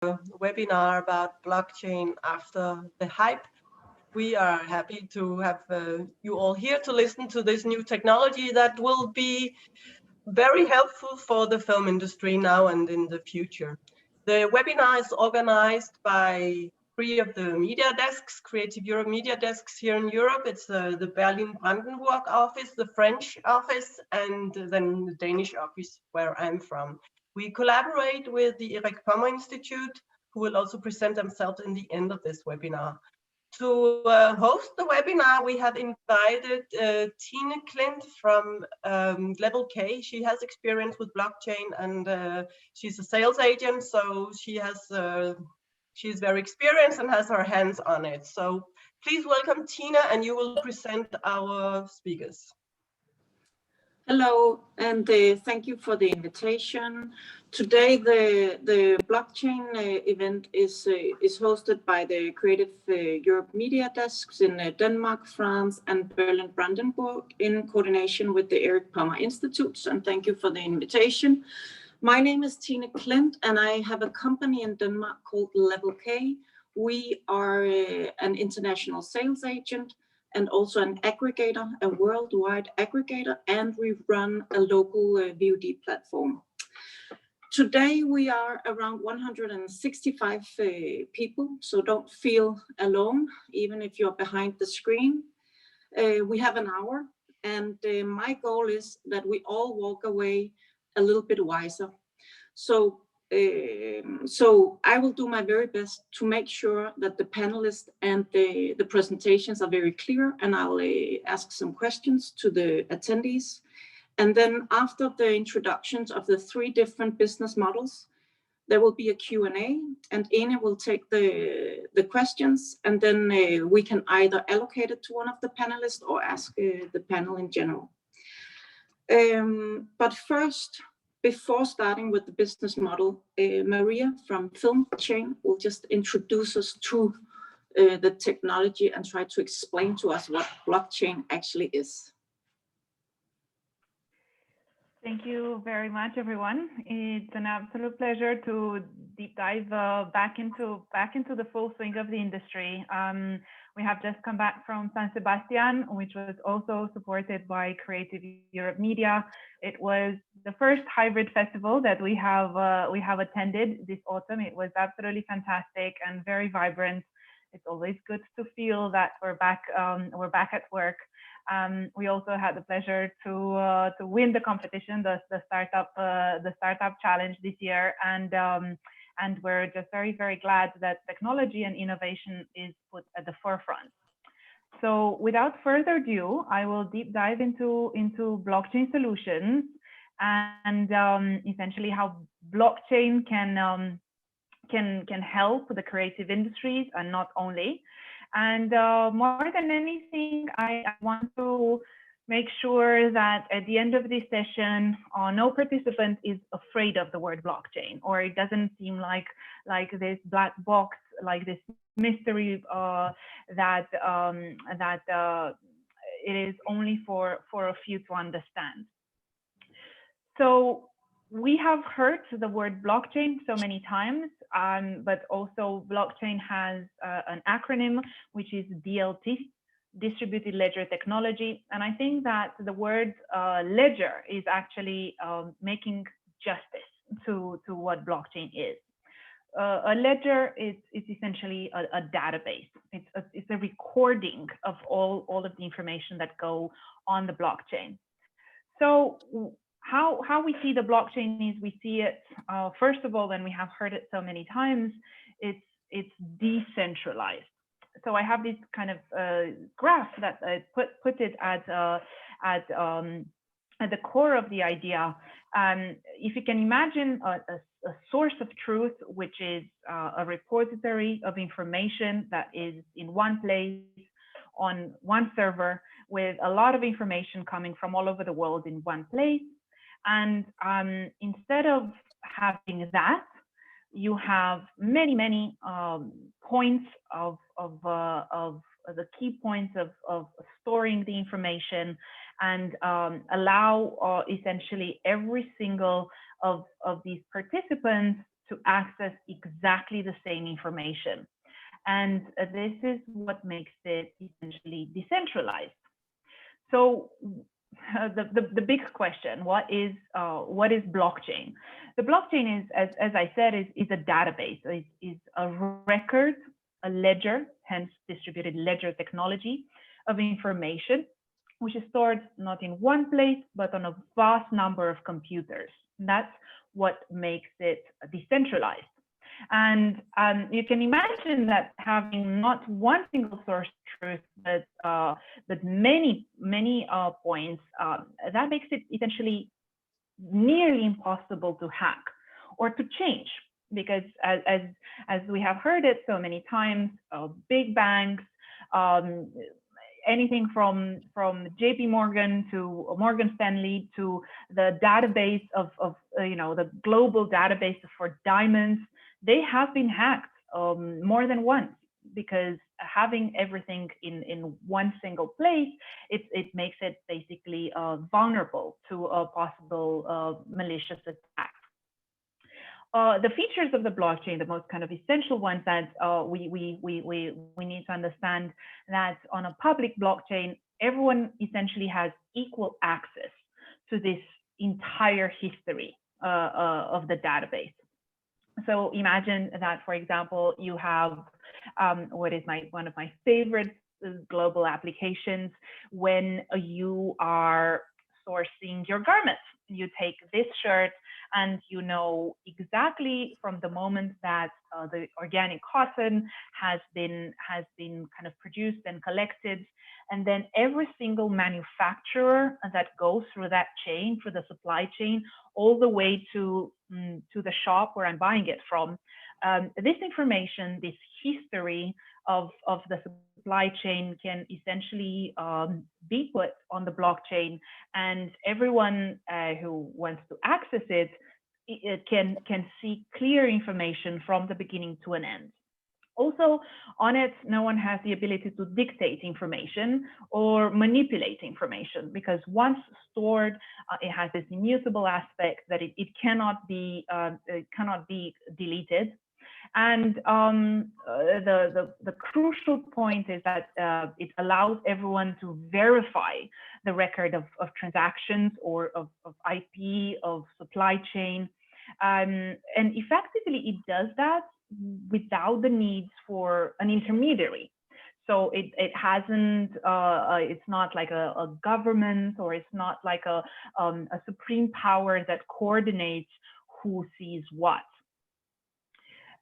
webinar about blockchain after the hype. We are happy to have you all here to listen to this new technology that will be very helpful for the film industry now and in the future. The webinar is organized by 3 of the media desks, Creative Europe media desks here in Europe. It's the Berlin-Brandenburg office, the French office, and then the Danish office where I'm from. We collaborate with the Erich Pommer Institute, who will also present themselves in the end of this webinar. To host the webinar, we have invited Tine Klint from LevelK. She has experience with blockchain and she's a sales agent, so she's very experienced and has her hands on it. So please welcome Tina, and you will present our speakers. Hello, and thank you for the invitation. Today, the blockchain event is hosted by the Creative Europe media desks in Denmark, France, and Berlin-Brandenburg in coordination with the Erich Pommer Institute. And thank you for the invitation. My name is Tine Klint, and I have a company in Denmark called LevelK. We are an international sales agent and also an aggregator, a worldwide aggregator, and we run a local VOD platform. Today we are around 165 people, so don't feel alone, even if you're behind the screen. We have an hour, and my goal is that we all walk away a little bit wiser. So I will do my very best to make sure that the panelists and the presentations are very clear, and I'll ask some questions to the attendees. And then after the introductions of the 3 different business models, there will be a Q&A, and Ine will take the questions, and then we can either allocate it to one of the panelists or ask the panel in general. But first, before starting with the business model, Maria from Filmchain will just introduce us to the technology and try to explain to us what blockchain actually is. Thank you very much, everyone. It's an absolute pleasure to deep dive back into the full swing of the industry. We have just come back from San Sebastian, which was also supported by Creative Europe Media. It was the first hybrid festival that we have attended this autumn. It was absolutely fantastic and very vibrant. It's always good to feel that we're back at work. We also had the pleasure to win the competition, the startup challenge this year, and we're just very, very glad that technology and innovation is put at the forefront. So without further ado, I will deep dive into blockchain solutions and essentially how blockchain can help the creative industries, and not only. And more than anything, I want to make sure that at the end of this session, no participant is afraid of the word blockchain, or it doesn't seem like this black box, like this mystery that it is only for a few to understand. So we have heard the word blockchain so many times, but also blockchain has an acronym, which is DLT, Distributed Ledger Technology. And I think that the word ledger is actually making justice to what blockchain is. A ledger is essentially a database. It's a recording of all of the information that go on the blockchain. So how we see the blockchain is we see it, first of all, when we have heard it so many times, it's decentralized. So I have this kind of graph that I put it at the core of the idea. If you can imagine a source of truth, which is a repository of information that is in one place on one server with a lot of information coming from all over the world in one place. And instead of having that, you have many points of the key points of storing the information, and allow essentially every single of these participants to access exactly the same information. And this is what makes it essentially decentralized. So the big question, what is blockchain? The blockchain is, as I said, is a database. Is a record, a ledger, hence distributed ledger technology of information, which is stored not in one place, but on a vast number of computers. That's what makes it decentralized. And you can imagine that having not one single source of truth, but many points, that makes it essentially nearly impossible to hack or to change, because as we have heard it so many times, big banks, anything from JP Morgan to Morgan Stanley to the database of the global database for diamonds, they have been hacked more than once, because having everything in one single place, it makes it basically vulnerable to a possible malicious attack. The features of the blockchain, the most kind of essential ones that we need to understand, that on a public blockchain, everyone essentially has equal access to this entire history of the database. So imagine that, for example, you have what is one of my favorite global applications, when you are sourcing your garments. You take this shirt and you know exactly from the moment that the organic cotton has been kind of produced and collected, and then every single manufacturer that goes through that chain, through the supply chain, all the way to the shop where I'm buying it from. This information, this history of the supply chain, can essentially be put on the blockchain, and everyone who wants to access it, can see clear information from the beginning to an end. Also, on it, no one has the ability to dictate information or manipulate information, because once stored, it has this immutable aspect that it cannot be deleted. And the crucial point is that it allows everyone to verify the record of transactions, or of IP, of supply chain. And effectively, it does that without the need for an intermediary. So it hasn't, it's not like a government, or it's not like a supreme power that coordinates who sees what.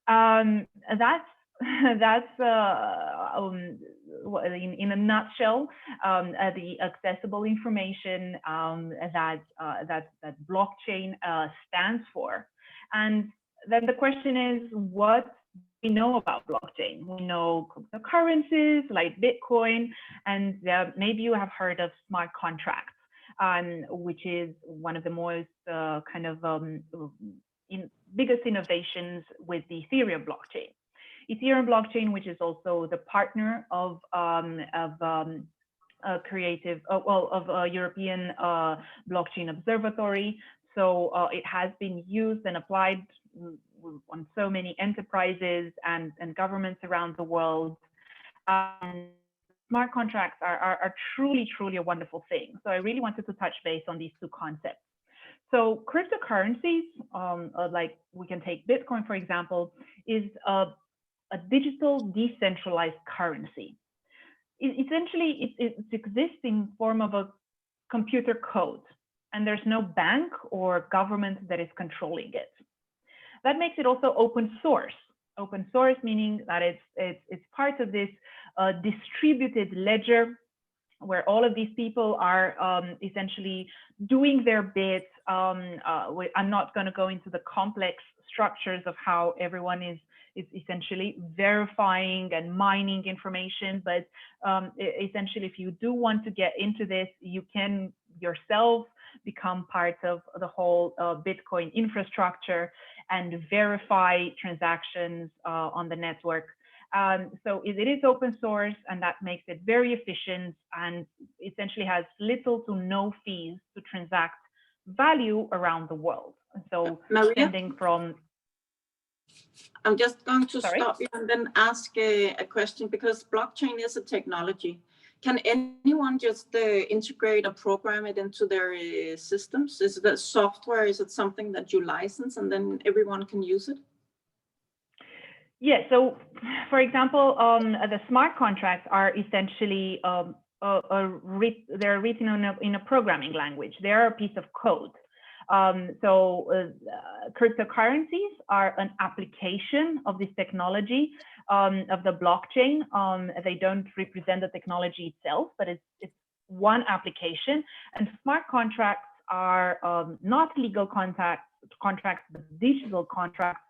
That's in a nutshell, the accessible information that blockchain stands for. And then the question is, what we know about blockchain? We know cryptocurrencies like Bitcoin, and maybe you have heard of smart contracts, which is one of the most biggest innovations with the Ethereum blockchain. Ethereum blockchain, which is also the partner of a European blockchain observatory. So it has been used and applied on so many enterprises and governments around the world. Smart contracts are truly a wonderful thing. So I really wanted to touch base on these two concepts. So cryptocurrencies, like we can take Bitcoin, for example, is a digital decentralized currency. Essentially, it exists in form of a computer code, and there's no bank or government that is controlling it. That makes it also open source. Open source meaning that it's part of this distributed ledger, where all of these people are essentially doing their bit. I'm not going to go into the complex structures of how everyone is essentially verifying and mining information, but essentially, if you do want to get into this, you can yourself become part of the whole Bitcoin infrastructure and verify transactions on the network. So it is open source, and that makes it very efficient, and essentially has little to no fees to transact value around the world. So Maria? sending from I'm just going to Sorry? stop you and then ask a question, because blockchain is a technology. Can anyone just integrate or program it into their systems? Is it a software? Is it something that you license and then everyone can use it? Yeah, so for example, the smart contracts are essentially, they're written in a programming language. They're a piece of code. Cryptocurrencies are an application of this technology, of the blockchain. They don't represent the technology itself, but it's one application. And smart contracts are not legal contracts, but digital contracts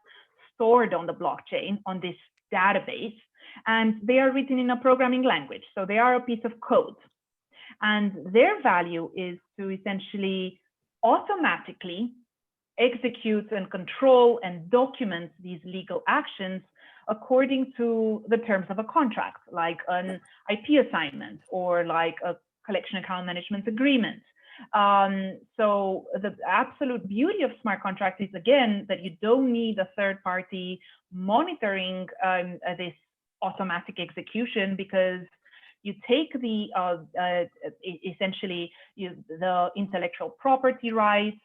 stored on the blockchain on this database, and they are written in a programming language. So they are a piece of code, and their value is to essentially automatically execute and control and document these legal actions according to the terms of a contract, like an IP assignment or like a collection account management agreement. So the absolute beauty of smart contracts is, again, that you don't need a third party monitoring this automatic execution, because you take the essentially the intellectual property rights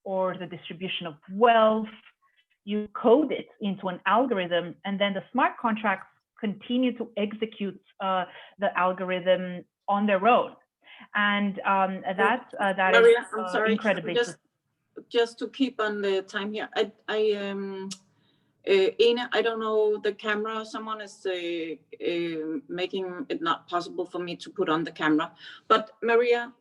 or the distribution of wealth, you code it into an algorithm, and then the smart contracts continue to execute the algorithm on their own. And that Maria, is I'm sorry, incredibly just to keep on the time here. Ine, I don't know the camera. Someone is making it not possible for me to put on the camera. But Maria,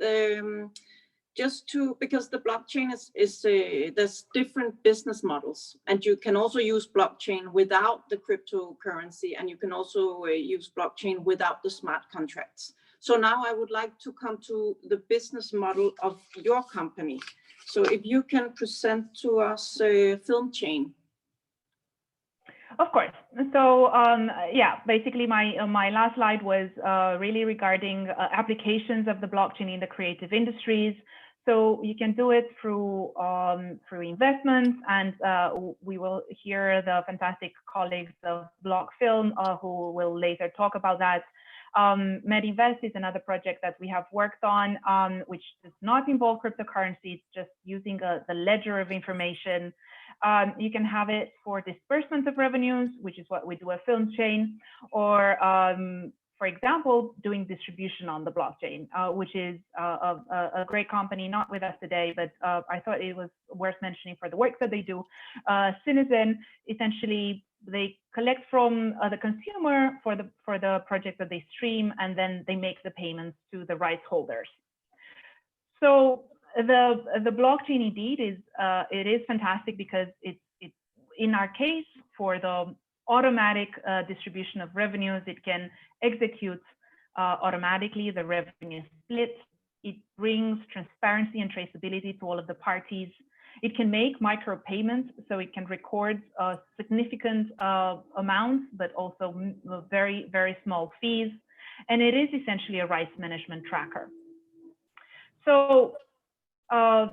because the blockchain is there's different business models, and you can also use blockchain without the cryptocurrency, and you can also use blockchain without the smart contracts. So now I would like to come to the business model of your company. So if you can present to us Filmchain. Of course. So yeah, basically my last slide was really regarding applications of the blockchain in the creative industries. So you can do it through investments, and we will hear the fantastic colleagues of Blockfilm who will later talk about that. MedInvest is another project that we have worked on, which does not involve cryptocurrency. It's just using the ledger of information. You can have it for disbursement of revenues, which is what we do at Filmchain, or for example, doing distribution on the blockchain, which is a great company, not with us today, but I thought it was worth mentioning for the work that they do. Citizen, essentially, they collect from the consumer for the project that they stream, and then they make the payments to the rights holders. So the blockchain indeed is fantastic, because it's in our case, for the automatic distribution of revenues, it can execute automatically the revenue split. It brings transparency and traceability to all of the parties. It can make micro payments, so it can record significant amounts, but also very, very small fees. And it is essentially a rights management tracker. So at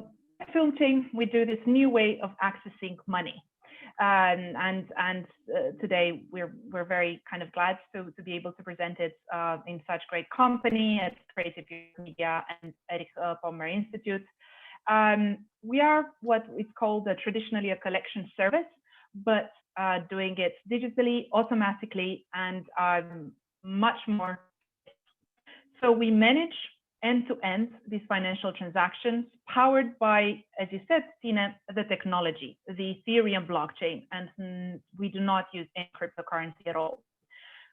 Filmchain, we do this new way of accessing money. And today we're very kind of glad to be able to present it in such great company as Creative Media and Erich Pommer Institut. We are what is called traditionally a collection service, but doing it digitally, automatically, and much more. So we manage end-to-end these financial transactions powered by, as you said, Tine, the technology, the Ethereum blockchain, and we do not use any cryptocurrency at all.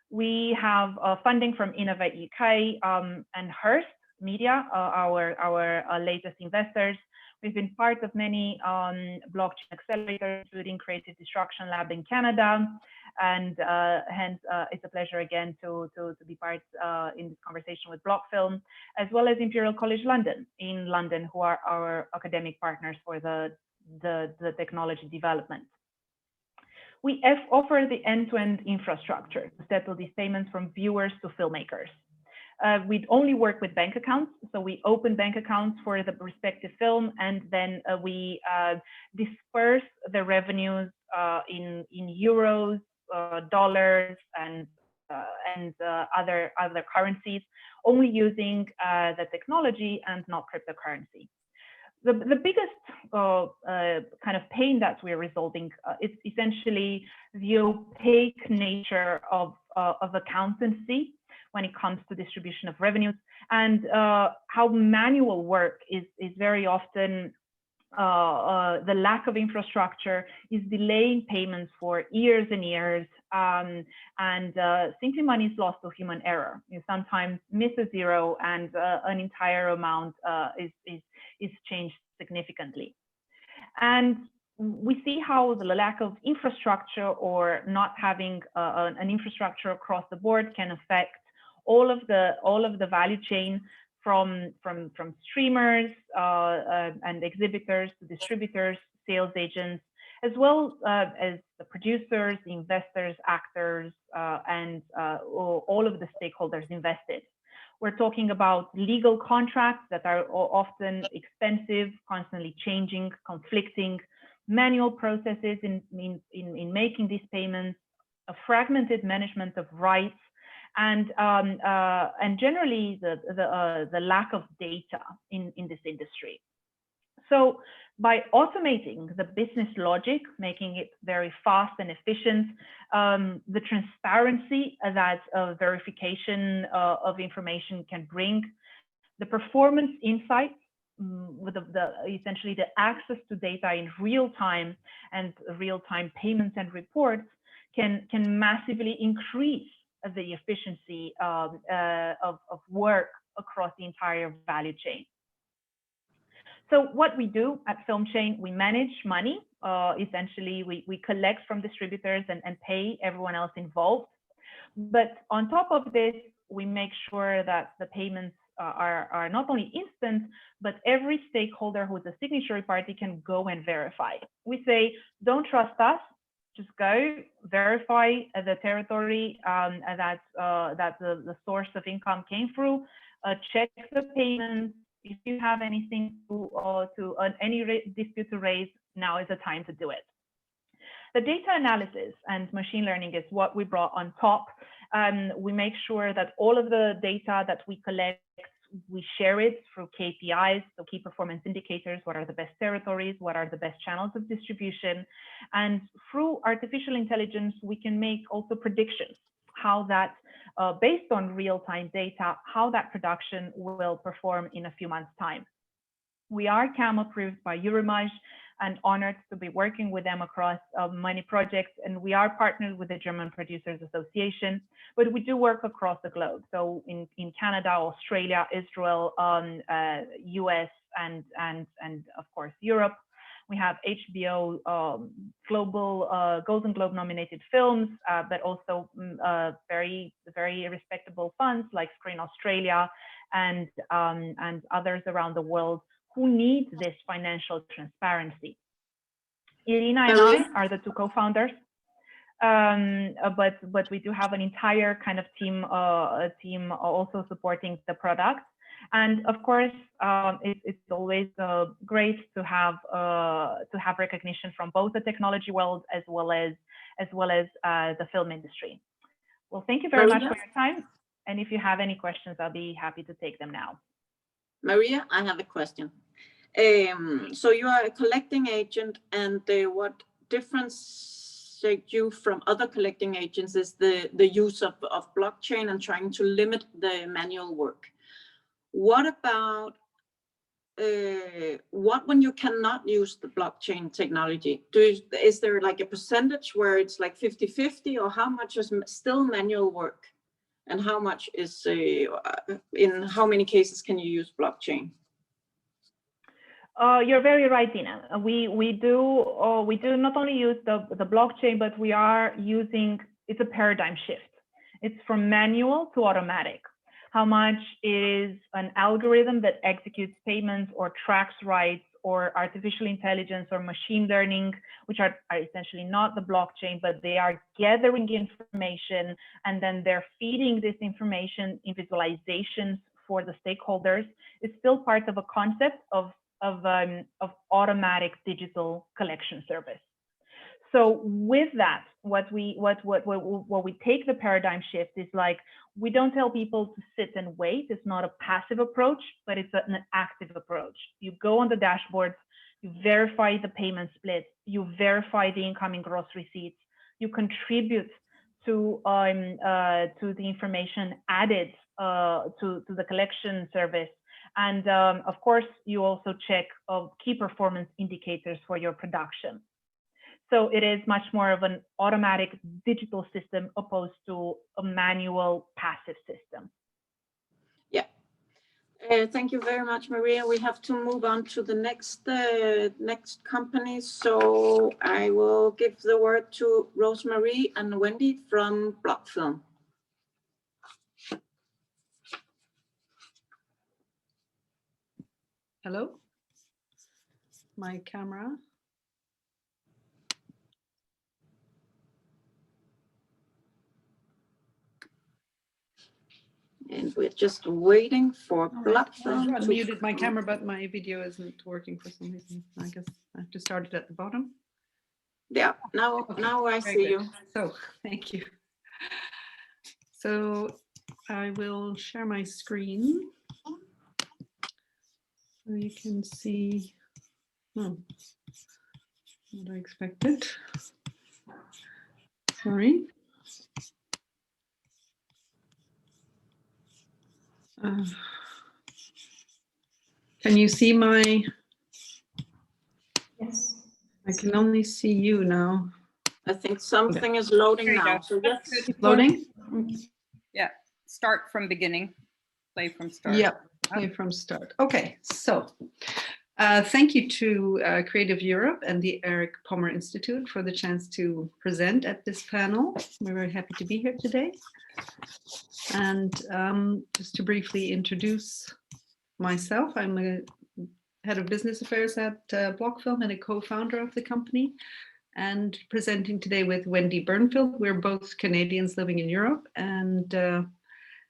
We have funding from Innovate UK and Hearst Media, our latest investors. We've been part of many blockchain accelerators, including Creative Destruction Lab in Canada, and hence it's a pleasure again to be part in this conversation with Blockfilm, as well as Imperial College London in London, who are our academic partners for the technology development. We offer the end-to-end infrastructure to settle these payments from viewers to filmmakers. we'd only work with bank accounts. So we open bank accounts for the respective film, and then we disperse the revenues in euros, dollars, and other currencies, only using the technology and not cryptocurrency. The biggest kind of pain that we're resolving is essentially the opaque nature of accountancy when it comes to distribution of revenues, and how manual work is very often the lack of infrastructure is delaying payments for years and years, and simply money is lost to human error. You sometimes miss a zero, and an entire amount is changed significantly. And we see how the lack of infrastructure or not having an infrastructure across the board can affect all of the value chain, from streamers and exhibitors to distributors, sales agents, as well as the producers, investors, actors, and all of the stakeholders invested. We're talking about legal contracts that are often expensive, constantly changing, conflicting, manual processes in making these payments, a fragmented management of rights, and generally the lack of data in this industry. So by automating the business logic, making it very fast and efficient, the transparency that verification of information can bring, the performance insights, with essentially the access to data in real time and real-time payments and reports can massively increase the efficiency of work across the entire value chain. So what we do at Filmchain, we manage money. Essentially, we collect from distributors and pay everyone else involved. But on top of this, we make sure that the payments are not only instant, but every stakeholder who is a signatory party can go and verify. We say, don't trust us. Just go verify the territory that the source of income came through. Check the payments. If you have anything any dispute to raise, now is the time to do it. The data analysis and machine learning is what we brought on top. We make sure that all of the data that we collect, we share it through KPIs, so key performance indicators. What are the best territories? What are the best channels of distribution? And through artificial intelligence, we can make also predictions, how that, based on real-time data, how that production will perform in a few months' time. We are CAM approved by Euromage and honored to be working with them across many projects. And we are partnered with the German Producers Association, but we do work across the globe. So in Canada, Australia, Israel, US, and of course, Europe. We have HBO global Golden Globe nominated films, but also very respectable funds like Screen Australia and others around the world who need this financial transparency. Irina and I are the two co-founders, but we do have an entire kind of team also supporting the product. And of course, it's always great to have recognition from both the technology world as well as the film industry. Well, thank you very much for your time. And if you have any questions, I'll be happy to take them now. Maria, I have a question. So you are a collecting agent, and what differentiates you from other collecting agents is the use of blockchain and trying to limit the manual work. What about when you cannot use the blockchain technology? Is there like a percentage where it's like 50-50, or how much is still manual work? And how much is, in how many cases can you use blockchain? You're very right, Tina. We do not only use the blockchain, but we are using, it's a paradigm shift. It's from manual to automatic. How much is an algorithm that executes payments or tracks rights or artificial intelligence or machine learning, which are essentially not the blockchain, but they are gathering information and then they're feeding this information in visualizations for the stakeholders, is still part of a concept of automatic digital collection service. So with that, what we take the paradigm shift is like, we don't tell people to sit and wait. It's not a passive approach, but it's an active approach. You go on the dashboards, you verify the payment split, you verify the incoming gross receipts, you contribute to the information added to the collection service. And of course, you also check key performance indicators for your production. So it is much more of an automatic digital system opposed to a manual passive system. Yeah. Thank you very much, Maria. We have to move on to the next company. So I will give the word to Rosemary and Wendy from Blockfilm. Hello, my camera. And we're just waiting for Blockfilm. I muted my camera, but my video isn't working for some reason. I guess I have to start it at the bottom. Yeah, now I see you. So thank you. So I will share my screen so you can see what I expected. Sorry. Can you see my? Yes. I can only see you now. I think something is loading now. So yes. Loading? Yeah, start from beginning, play from start. Yeah, play from start. Okay, so thank you to Creative Europe and the Erich Pommer Institute for the chance to present at this panel. We're very happy to be here today. And just to briefly introduce myself, I'm a head of business affairs at Blockfilm and a co-founder of the company, and presenting today with Wendy Bernfeld. We're both Canadians living in Europe, and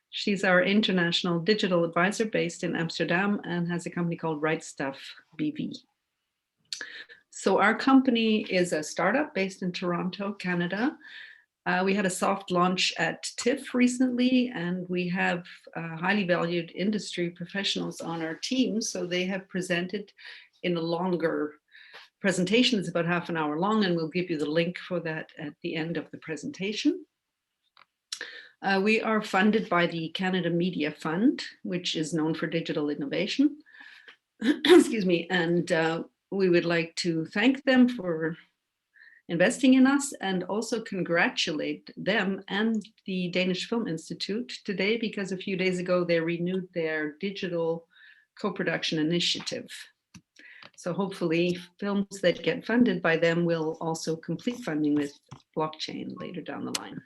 she's our international digital advisor based in Amsterdam and has a company called Right Stuff BV. So our company is a startup based in Toronto, Canada. We had a soft launch at TIFF recently, and we have highly valued industry professionals on our team. So they have presented in a longer presentation. It's about half an hour long, and we'll give you the link for that at the end of the presentation. We are funded by the Canada Media Fund, which is known for digital innovation. Excuse me, and we would like to thank them for investing in us and also congratulate them and the Danish Film Institute today, because a few days ago they renewed their digital co-production initiative. So hopefully films that get funded by them will also complete funding with blockchain later down the line.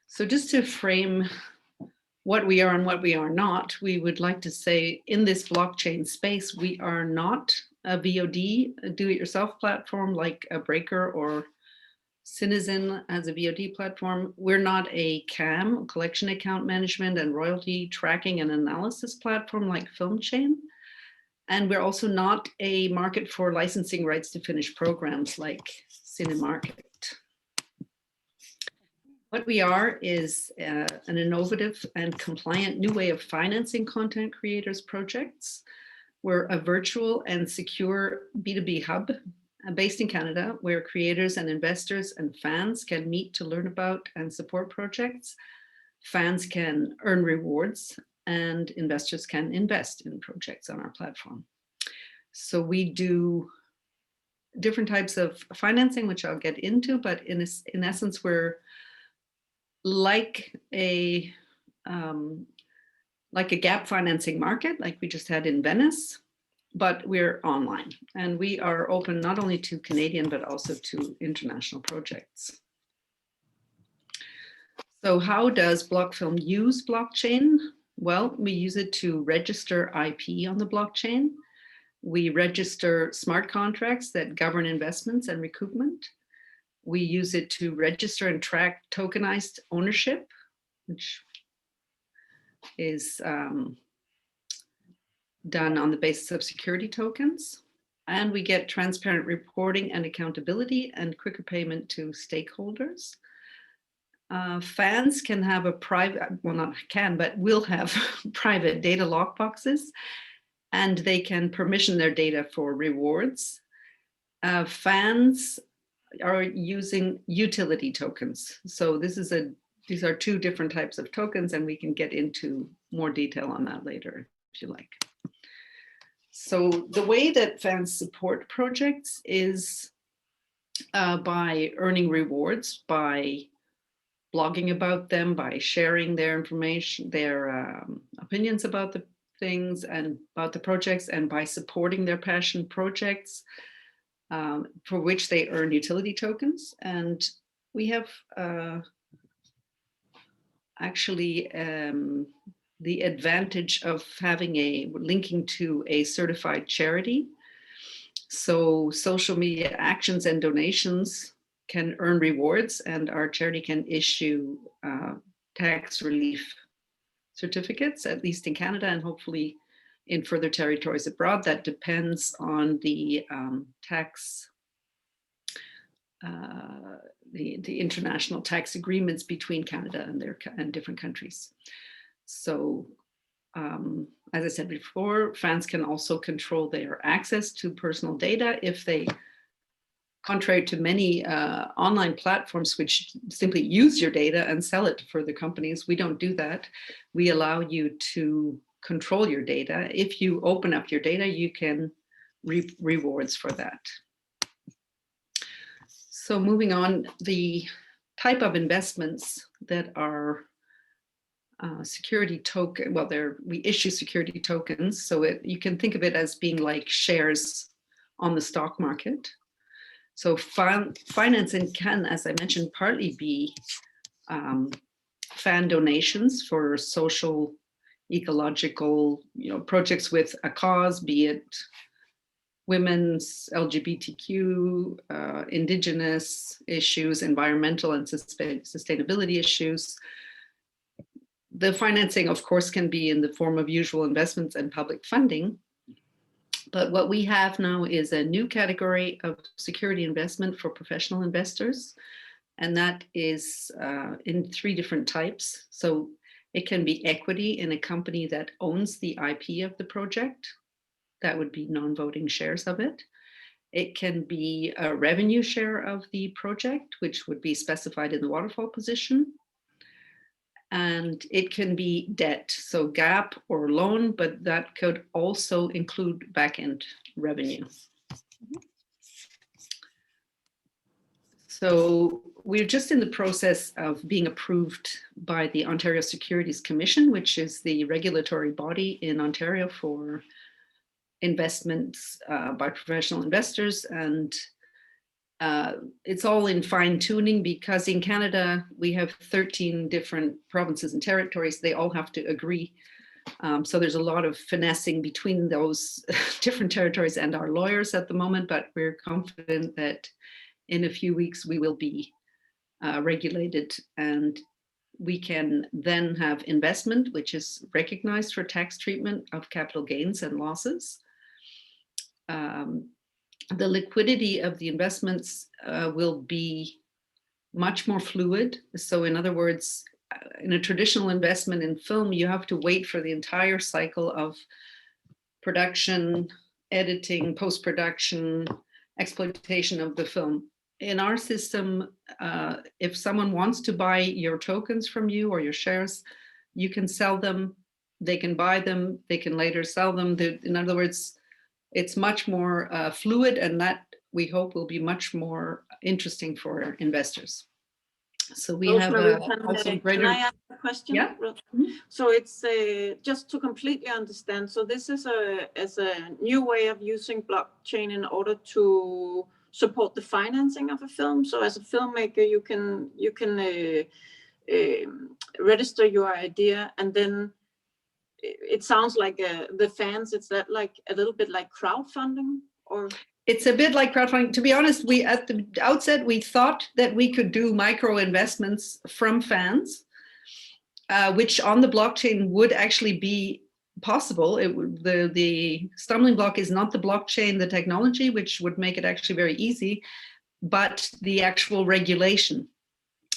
So just to frame what we are and what we are not, we would like to say in this blockchain space, we are not a VOD, a do-it-yourself platform like a Breaker or Citizen as a VOD platform. We're not a CAM, collection account management and royalty tracking and analysis platform like Filmchain. And we're also not a market for licensing rights to finished programs like Cinemarket. What we are is an innovative and compliant new way of financing content creators' projects. We're a virtual and secure B2B hub based in Canada, where creators and investors and fans can meet to learn about and support projects. Fans can earn rewards, and investors can invest in projects on our platform. So we do different types of financing, which I'll get into, but in essence, we're like a gap financing market, like we just had in Venice, but we're online, and we are open not only to Canadian, but also to international projects. So how does Blockfilm use blockchain? Well, we use it to register IP on the blockchain. We register smart contracts that govern investments and recoupment. We use it to register and track tokenized ownership, which is done on the basis of security tokens. And we get transparent reporting and accountability and quicker payment to stakeholders. Fans can have a private, well, not can, but will have private data lockboxes, and they can permission their data for rewards. Fans are using utility tokens. So these are two different types of tokens, and we can get into more detail on that later if you like. So the way that fans support projects is by earning rewards, by blogging about them, by sharing their information, their opinions about the things and about the projects, and by supporting their passion projects for which they earn utility tokens. And we have actually the advantage of having linking to a certified charity. So social media actions and donations can earn rewards, and our charity can issue tax relief certificates, at least in Canada, and hopefully in further territories abroad. That depends on the tax, the international tax agreements between Canada and different countries. So as I said before, fans can also control their access to personal data if they, contrary to many online platforms which simply use your data and sell it to further companies, we don't do that. We allow you to control your data. If you open up your data, you can reap rewards for that. So moving on, the type of investments that are security token, well, we issue security tokens. So you can think of it as being like shares on the stock market. So financing can, as I mentioned, partly be fan donations for social, ecological, projects with a cause, be it women's, LGBTQ, indigenous issues, environmental and sustainability issues. The financing, of course, can be in the form of usual investments and public funding. But what we have now is a new category of security investment for professional investors. And that is in 3 different types. So it can be equity in a company that owns the IP of the project. That would be non-voting shares of it. It can be a revenue share of the project, which would be specified in the waterfall position. And it can be debt, so gap or loan, but that could also include back-end revenue. So we're just in the process of being approved by the Ontario Securities Commission, which is the regulatory body in Ontario for investments by professional investors. And it's all in fine tuning because in Canada, we have 13 different provinces and territories. They all have to agree. So there's a lot of finessing between those different territories and our lawyers at the moment, but we're confident that in a few weeks we will be regulated, and we can then have investment, which is recognized for tax treatment of capital gains and losses. The liquidity of the investments will be much more fluid. So in other words, in a traditional investment in film, you have to wait for the entire cycle of production, editing, post-production, exploitation of the film. In our system, if someone wants to buy your tokens from you or your shares, you can sell them, they can buy them, they can later sell them. In other words, it's much more fluid, and that we hope will be much more interesting for investors. So we have also greater. Can I ask a question? Yeah. So it's just to completely understand. So this is a new way of using blockchain in order to support the financing of a film. So as a filmmaker, you can register your idea, and then it sounds like the fans, it's that like a little bit like crowdfunding, or? It's a bit like crowdfunding. To be honest, we at the outset, we thought that we could do micro investments from fans, which on the blockchain would actually be possible. The stumbling block is not the blockchain, the technology, which would make it actually very easy, but the actual regulation.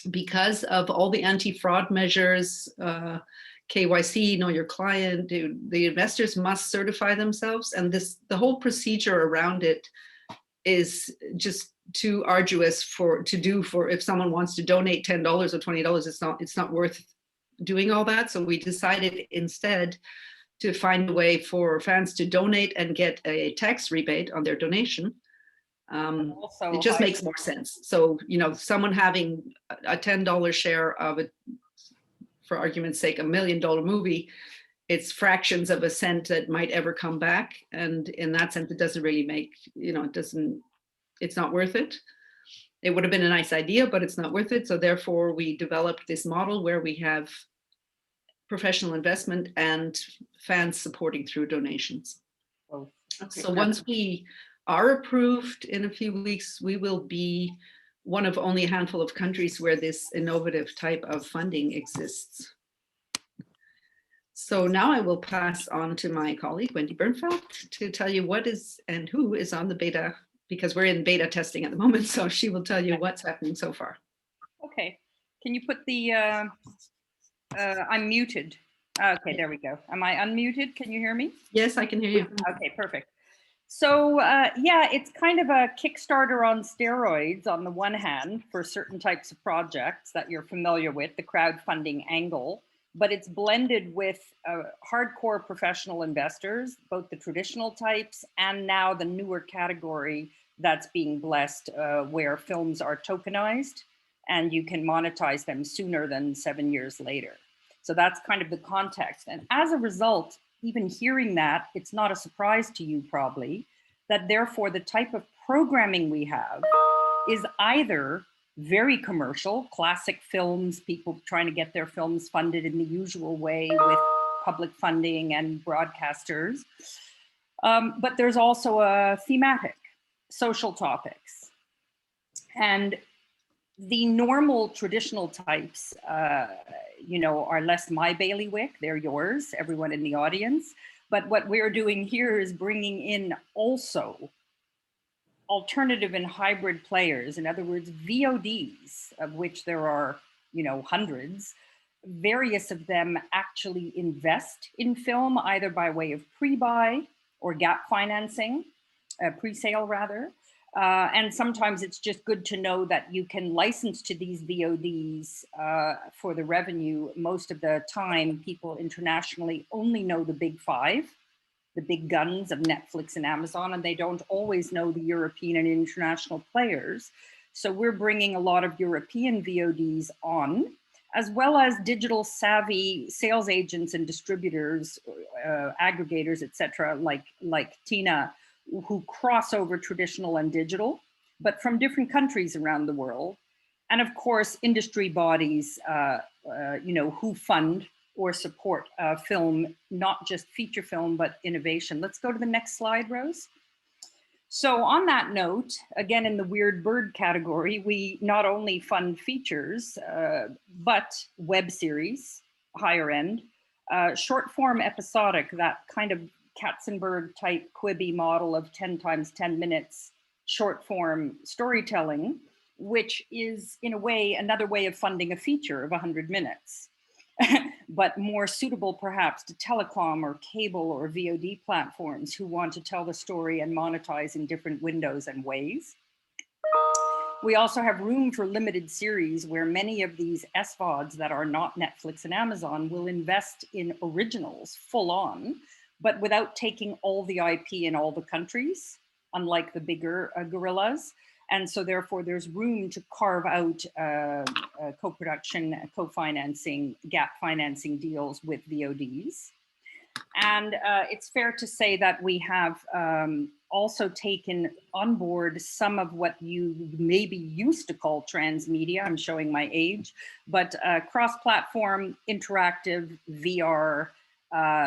Because of all the anti-fraud measures, KYC, know your client, the investors must certify themselves, and the whole procedure around it is just too arduous for if someone wants to donate $10 or $20, it's not worth doing all that. So we decided instead to find a way for fans to donate and get a tax rebate on their donation. It just makes more sense. So, someone having a $10 share of it, for argument's sake, $1 million movie, it's fractions of a cent that might ever come back. And in that sense, it doesn't really make, it's not worth it. It would have been a nice idea, but it's not worth it. So therefore we developed this model where we have professional investment and fans supporting through donations. Oh, okay. So once we are approved in a few weeks, we will be one of only a handful of countries where this innovative type of funding exists. So now I will pass on to my colleague, Wendy Bernfeld, to tell you what is and who is on the beta, because we're in beta testing at the moment. So she will tell you what's happening so far. Okay. Can you put the, I'm muted. Okay, there we go. Am I unmuted? Can you hear me? Yes, I can hear you. Okay, perfect. So yeah, it's kind of a Kickstarter on steroids on the one hand for certain types of projects that you're familiar with, the crowdfunding angle, but it's blended with hardcore professional investors, both the traditional types and now the newer category that's being blessed where films are tokenized and you can monetize them sooner than 7 years later. So that's kind of the context. And as a result, even hearing that, it's not a surprise to you probably, that therefore the type of programming we have is either very commercial, classic films, people trying to get their films funded in the usual way with public funding and broadcasters. But there's also a thematic, social topics. And the normal traditional types, are less my bailiwick, they're yours, everyone in the audience. But what we're doing here is bringing in also alternative and hybrid players. In other words, VODs, of which there are, hundreds. Various of them actually invest in film, either by way of pre-buy or gap financing, pre-sale rather. And sometimes it's just good to know that you can license to these VODs for the revenue. Most of the time, people internationally only know the big five, the big guns of Netflix and Amazon, and they don't always know the European and international players. So we're bringing a lot of European VODs on, as well as digital savvy sales agents and distributors, aggregators, etc., like Tine, who cross over traditional and digital, but from different countries around the world. And of course, industry bodies, who fund or support film, not just feature film, but innovation. Let's go to the next slide, Rose. So on that note, again, in the weird bird category, we not only fund features, but web series, higher end, short form episodic, that kind of Katzenberg type Quibi model of 10 times 10 minutes short form storytelling, which is in a way another way of funding a feature of 100 minutes, but more suitable perhaps to telecom or cable or VOD platforms who want to tell the story and monetize in different windows and ways. We also have room for limited series where many of these SVODs that are not Netflix and Amazon will invest in originals full on, but without taking all the IP in all the countries, unlike the bigger gorillas. And so therefore there's room to carve out co-production, co-financing, gap financing deals with VODs. And it's fair to say that we have also taken on board some of what you maybe used to call transmedia, I'm showing my age, but cross-platform, interactive, VR,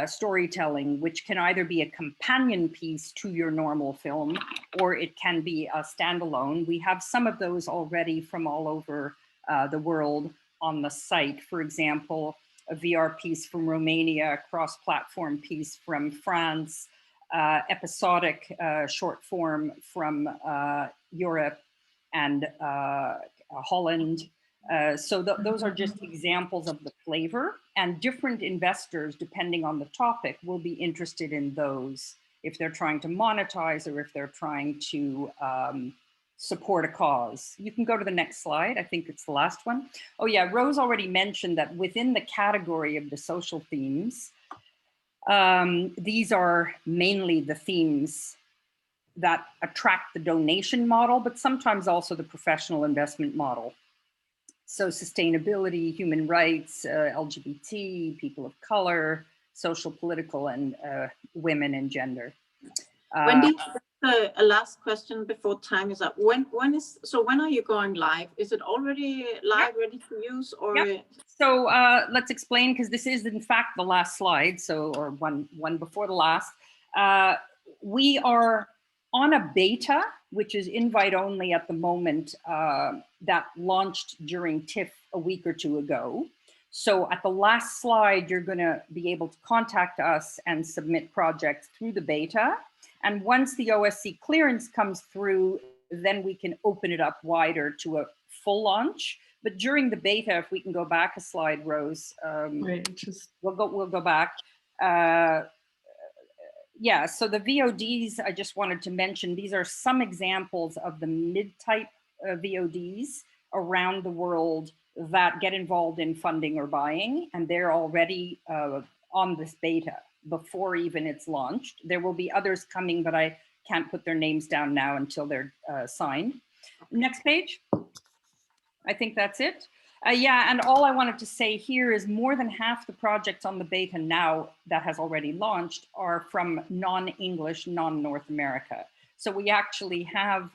storytelling, which can either be a companion piece to your normal film, or it can be a standalone. We have some of those already from all over the world on the site. For example, a VR piece from Romania, a cross-platform piece from France, episodic short form from Europe and Holland. So those are just examples of the flavor, and different investors, depending on the topic, will be interested in those if they're trying to monetize or if they're trying to support a cause. You can go to the next slide. I think it's the last one. Oh yeah, Rose already mentioned that within the category of the social themes, these are mainly the themes that attract the donation model, but sometimes also the professional investment model. So sustainability, human rights, LGBT, people of color, social, political, and women and gender. Wendy, a last question before time is up. When are you going live? Is it already live, ready to use, or? Yep. So let's explain, because this is in fact the last slide. So, or one before the last. We are on a beta, which is invite only at the moment, that launched during TIFF a week or two ago. So at the last slide, you're gonna be able to contact us and submit projects through the beta. And once the OSC clearance comes through, then we can open it up wider to a full launch. But during the beta, if we can go back a slide, Rose, we'll go back. Yeah, so the VODs, I just wanted to mention, these are some examples of the mid-type VODs around the world that get involved in funding or buying, and they're already on this beta before even it's launched. There will be others coming, but I can't put their names down now until they're signed. Next page. I think that's it. Yeah, and all I wanted to say here is more than half the projects on the beta now that has already launched are from non-English, non-North America. So we actually have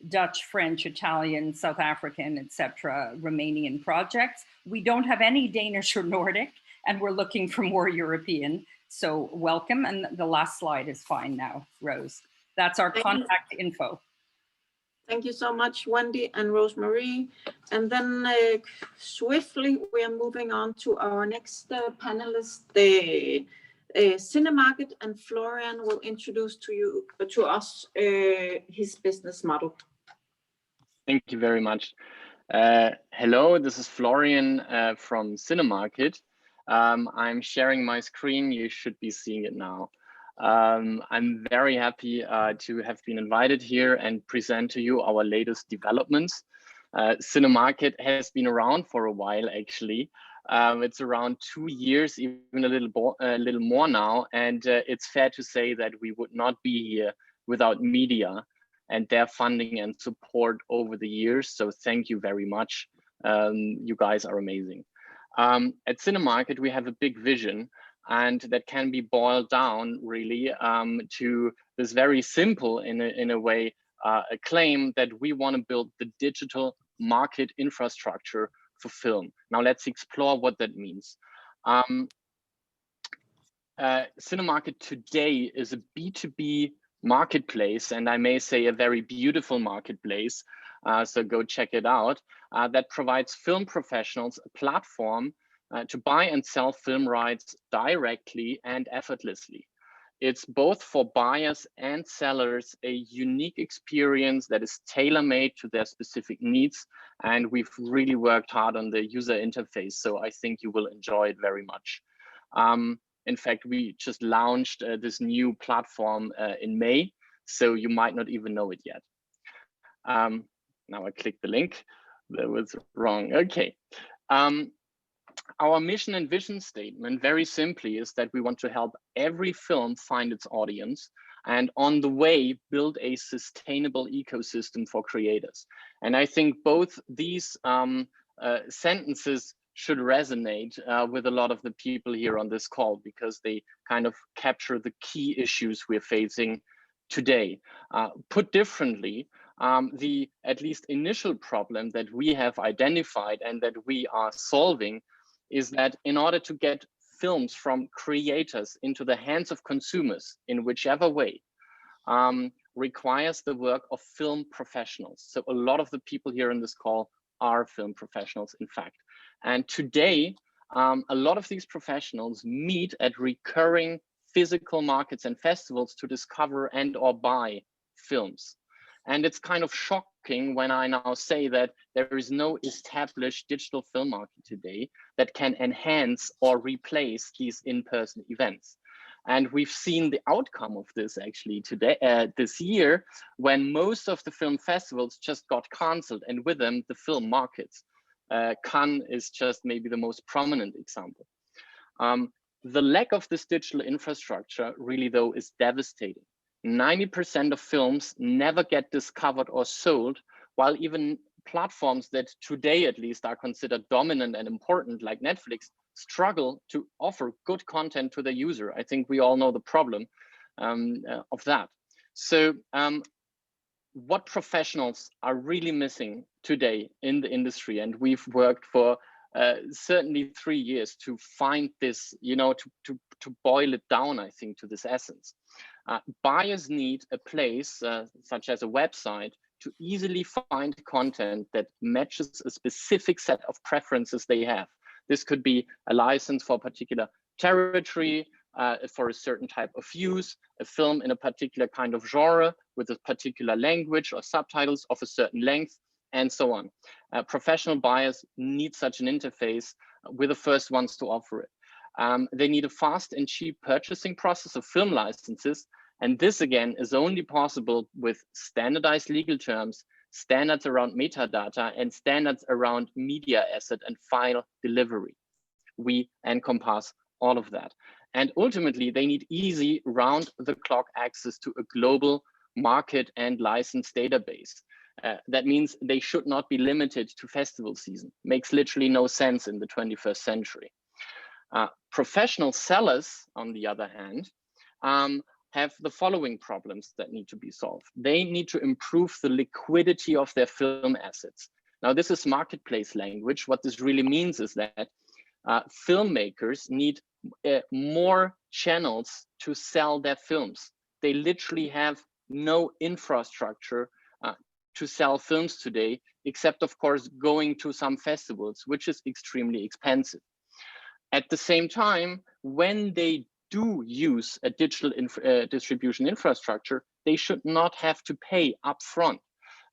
Dutch, French, Italian, South African, etc., Romanian projects. We don't have any Danish or Nordic, and we're looking for more European. So welcome, and the last slide is fine now, Rose. That's our contact info. Thank you so much, Wendy and Rosemarie. And then swiftly, we are moving on to our next panelist, the Cinemarket, and Florian will introduce to us his business model. Thank you very much. Hello, this is Florian from Cinemarket. I'm sharing my screen. You should be seeing it now. I'm very happy to have been invited here and present to you our latest developments. Cinemarket has been around for a while, actually. It's around 2 years, even a little more now, and it's fair to say that we would not be here without media and their funding and support over the years. So thank you very much. You guys are amazing. At Cinemarket, we have a big vision, and that can be boiled down really to this very simple, in a way, a claim that we want to build the digital market infrastructure for film. Now let's explore what that means. Cinemarket today is a B2B marketplace, and I may say a very beautiful marketplace, so go check it out, that provides film professionals a platform to buy and sell film rights directly and effortlessly. It's both for buyers and sellers a unique experience that is tailor-made to their specific needs, and we've really worked hard on the user interface, so I think you will enjoy it very much. In fact, we just launched this new platform in May, so you might not even know it yet. Now I clicked the link. That was wrong. Okay. Our mission and vision statement, very simply, is that we want to help every film find its audience and on the way build a sustainable ecosystem for creators. And I think both these sentences should resonate with a lot of the people here on this call, because they kind of capture the key issues we're facing today. Put differently, the at least initial problem that we have identified and that we are solving is that in order to get films from creators into the hands of consumers in whichever way requires the work of film professionals. So a lot of the people here in this call are film professionals, in fact. And today, a lot of these professionals meet at recurring physical markets and festivals to discover and or buy films. And it's kind of shocking when I now say that there is no established digital film market today that can enhance or replace these in-person events. And we've seen the outcome of this actually today, this year, when most of the film festivals just got canceled, and with them the film markets. Cannes is just maybe the most prominent example. The lack of this digital infrastructure really though is devastating. 90% of films never get discovered or sold, while even platforms that today at least are considered dominant and important like Netflix struggle to offer good content to the user. I think we all know the problem of that. So what professionals are really missing today in the industry, and we've worked for certainly 3 years to find this, you know, to boil it down, I think, to this essence. Buyers need a place such as a website to easily find content that matches a specific set of preferences they have. This could be a license for a particular territory, for a certain type of use, a film in a particular kind of genre with a particular language or subtitles of a certain length, and so on. Professional buyers need such an interface. We're the first ones to offer it. They need a fast and cheap purchasing process of film licenses. And this again is only possible with standardized legal terms, standards around metadata, and standards around media asset and file delivery. We encompass all of that. And ultimately, they need easy round-the-clock access to a global market and license database. That means they should not be limited to festival season. Makes literally no sense in the 21st century. Professional sellers, on the other hand, have the following problems that need to be solved. They need to improve the liquidity of their film assets. Now, this is marketplace language. What this really means is that filmmakers need more channels to sell their films. They literally have no infrastructure to sell films today, except of course going to some festivals, which is extremely expensive. At the same time, when they do use a digital distribution infrastructure, they should not have to pay upfront.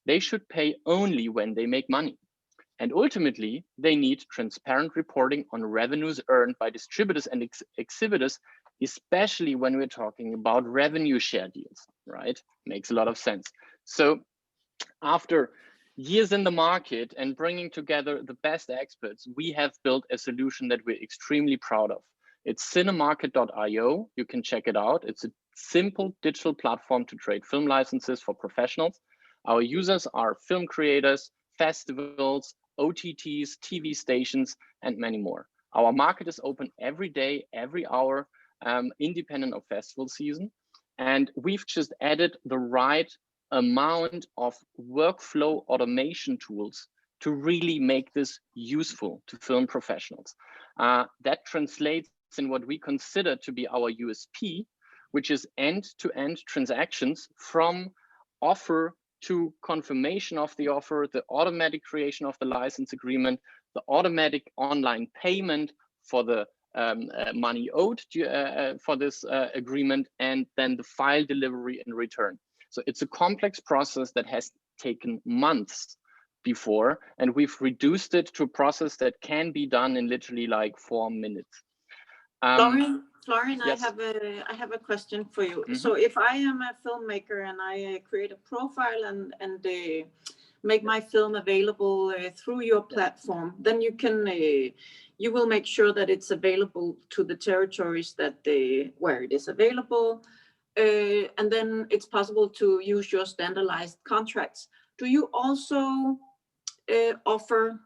They should pay only when they make money. And ultimately, they need transparent reporting on revenues earned by distributors and exhibitors, especially when we're talking about revenue share deals, right? Makes a lot of sense. So after years in the market and bringing together the best experts, we have built a solution that we're extremely proud of. It's cinemarket.io. You can check it out. It's a simple digital platform to trade film licenses for professionals. Our users are film creators, festivals, OTTs, TV stations, and many more. Our market is open every day, every hour, independent of festival season. And we've just added the right amount of workflow automation tools to really make this useful to film professionals. That translates in what we consider to be our USP, which is end-to-end transactions from offer to confirmation of the offer, the automatic creation of the license agreement, the automatic online payment for the money owed for this agreement, and then the file delivery and return. So it's a complex process that has taken months before, and we've reduced it to a process that can be done in literally like 4 minutes. Florian, yes. I have a question for you. Mm-hmm. So if I am a filmmaker and I create a profile and make my film available through your platform, then you will make sure that it's available to the territories where it is available, and then it's possible to use your standardized contracts. Do you also offer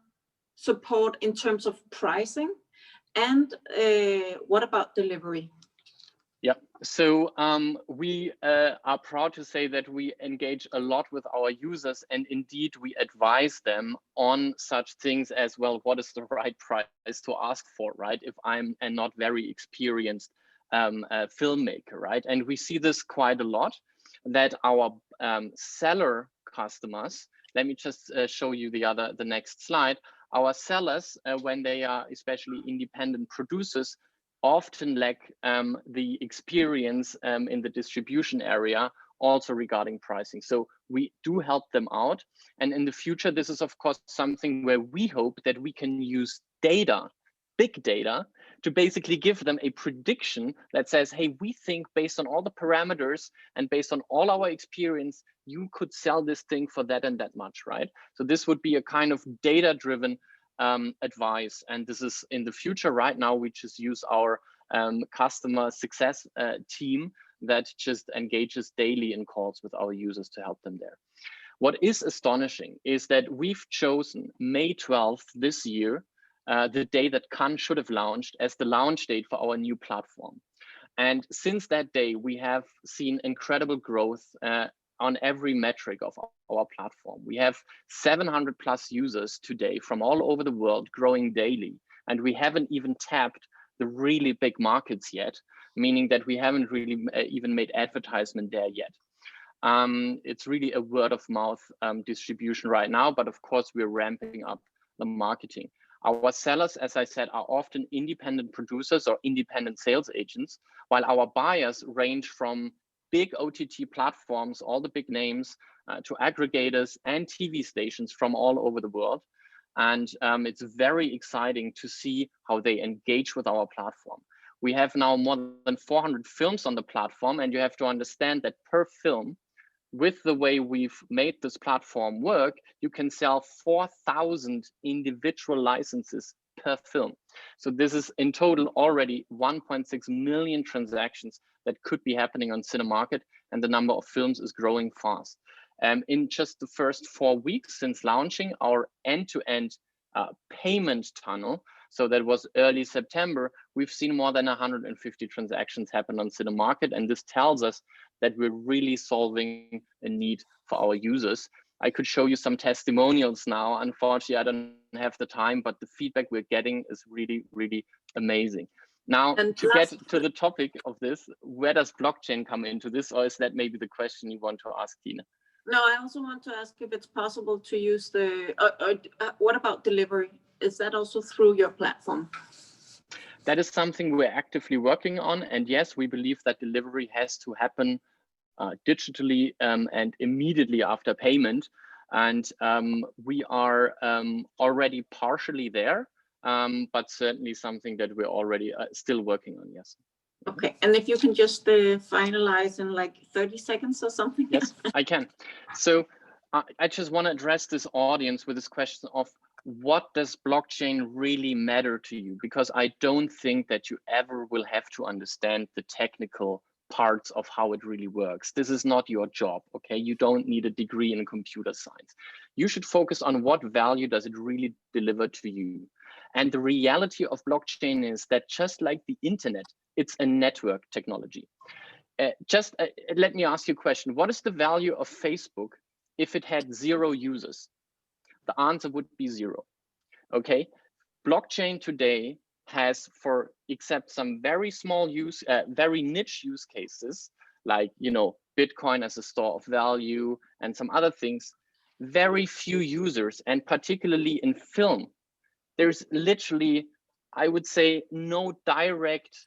support in terms of pricing? And what about delivery? Yeah, so we are proud to say that we engage a lot with our users, and indeed we advise them on such things as, well, what is the right price to ask for, right? If I'm a not very experienced filmmaker, right? And we see this quite a lot, that our seller customers, let me just show you the next slide. Our sellers, when they are especially independent producers, often lack the experience in the distribution area, also regarding pricing. So we do help them out. And in the future, this is of course something where we hope that we can use data, big data, to basically give them a prediction that says, hey, we think based on all the parameters and based on all our experience, you could sell this thing for that and that much, right? So this would be a kind of data-driven advice. And this is in the future. Right now, we just use our customer success team that just engages daily in calls with our users to help them there. What is astonishing is that we've chosen May 12th this year, the day that Cannes should have launched, as the launch date for our new platform. And since that day, we have seen incredible growth on every metric of our platform. We have 700 plus users today from all over the world, growing daily. And we haven't even tapped the really big markets yet, meaning that we haven't really even made advertisement there yet. It's really a word of mouth distribution right now, but of course we're ramping up the marketing. Our sellers, as I said, are often independent producers or independent sales agents, while our buyers range from big OTT platforms, all the big names, to aggregators and TV stations from all over the world. And it's very exciting to see how they engage with our platform. We have now more than 400 films on the platform, and you have to understand that per film, with the way we've made this platform work, you can sell 4,000 individual licenses per film. So this is in total already 1.6 million transactions that could be happening on Cinemarket, and the number of films is growing fast. In just the first 4 weeks since launching our end-to-end payment tunnel, so that was early September, we've seen more than 150 transactions happen on Cinemarket, and this tells us that we're really solving a need for our users. I could show you some testimonials now. Unfortunately, I don't have the time, but the feedback we're getting is really, really amazing. Now, to get to the topic of this, where does blockchain come into this, or is that maybe the question you want to ask, Tine? No, I also want to ask if it's possible to use the, what about delivery? Is that also through your platform? That is something we're actively working on. And yes, we believe that delivery has to happen digitally and immediately after payment. And we are already partially there, but certainly something that we're already still working on, yes. Okay, and if you can just finalize in like 30 seconds or something. Yes, I can. So I just want to address this audience with this question of, what does blockchain really matter to you? Because I don't think that you ever will have to understand the technical parts of how it really works. This is not your job, okay? You don't need a degree in computer science. You should focus on what value does it really deliver to you. And the reality of blockchain is that just like the internet, it's a network technology. Let me ask you a question. What is the value of Facebook if it had 0 users? The answer would be 0. Okay, blockchain today has, for except some very small use, very niche use cases, like, you know, Bitcoin as a store of value and some other things, very few users, and particularly in film, there's literally, I would say, no direct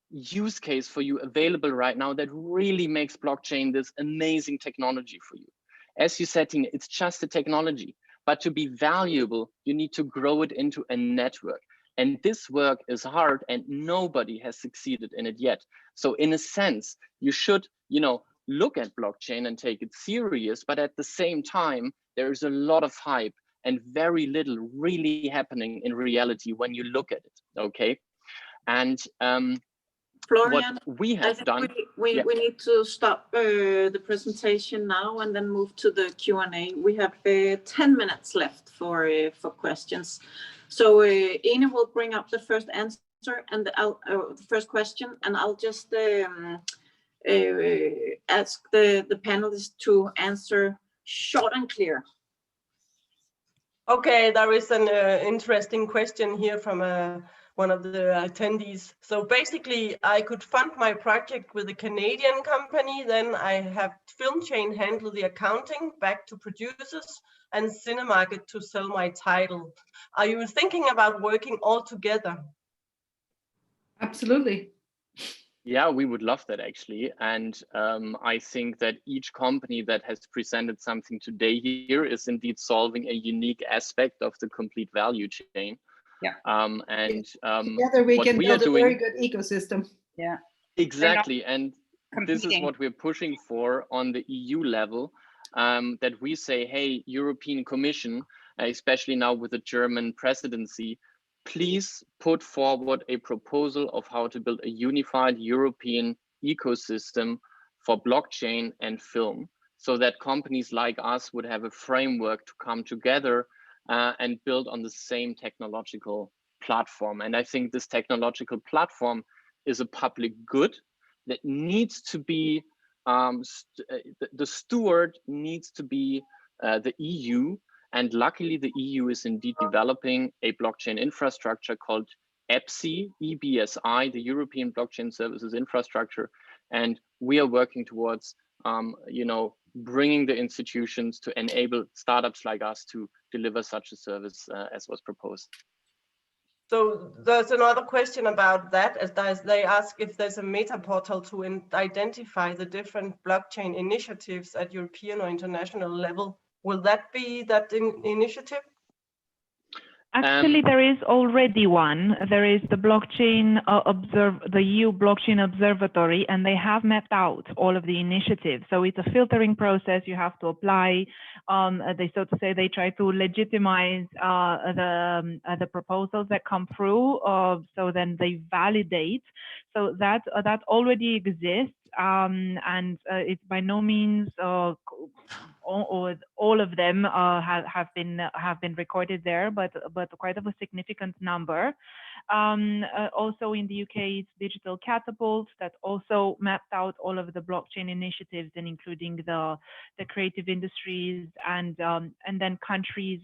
use case for you available right now that really makes blockchain this amazing technology for you. As you said, Tine, it's just a technology. But to be valuable, you need to grow it into a network. And this work is hard, and nobody has succeeded in it yet. So in a sense, you should, you know, look at blockchain and take it serious. But at the same time, there is a lot of hype and very little really happening in reality when you look at it. Okay. And Florian, what we have done, we need to stop the presentation now and then move to the Q&A. We have 10 minutes left for questions. So Ine will bring up the first answer and the first question, and I'll just ask the panelists to answer short and clear. Okay, there is an interesting question here from one of the attendees. So basically, I could fund my project with a Canadian company, then I have Filmchain handle the accounting back to producers and Cinemarket to sell my title. Are you thinking about working all together? Absolutely. Yeah, we would love that actually. And I think that each company that has presented something today here is indeed solving a unique aspect of the complete value chain. Yeah. Together we can build a very good ecosystem. Yeah. Exactly. And this is Competing. what we're pushing for on the EU level, that we say, hey, European Commission, especially now with the German presidency, please put forward a proposal of how to build a unified European ecosystem for blockchain and film, so that companies like us would have a framework to come together and build on the same technological platform. And I think this technological platform is a public good that needs to be, the steward needs to be the EU. And luckily, the EU is indeed developing a blockchain infrastructure called EBSI, EBSI, the European Blockchain Services Infrastructure. And we are working towards, bringing the institutions to enable startups like us to deliver such a service as was proposed. So there's another question about that, as they ask if there's a meta portal to identify the different blockchain initiatives at European or international level. Will that be that initiative? Actually, there is already one. There is the the EU Blockchain Observatory, and they have mapped out all of the initiatives. So it's a filtering process. You have to apply. So to say, they try to legitimize the proposals that come through. So then they validate. So that already exists, and it's by no means all of them have been recorded there, but quite of a significant number. Also in the UK, it's Digital Catapult that also mapped out all of the blockchain initiatives, and including the creative industries, and then countries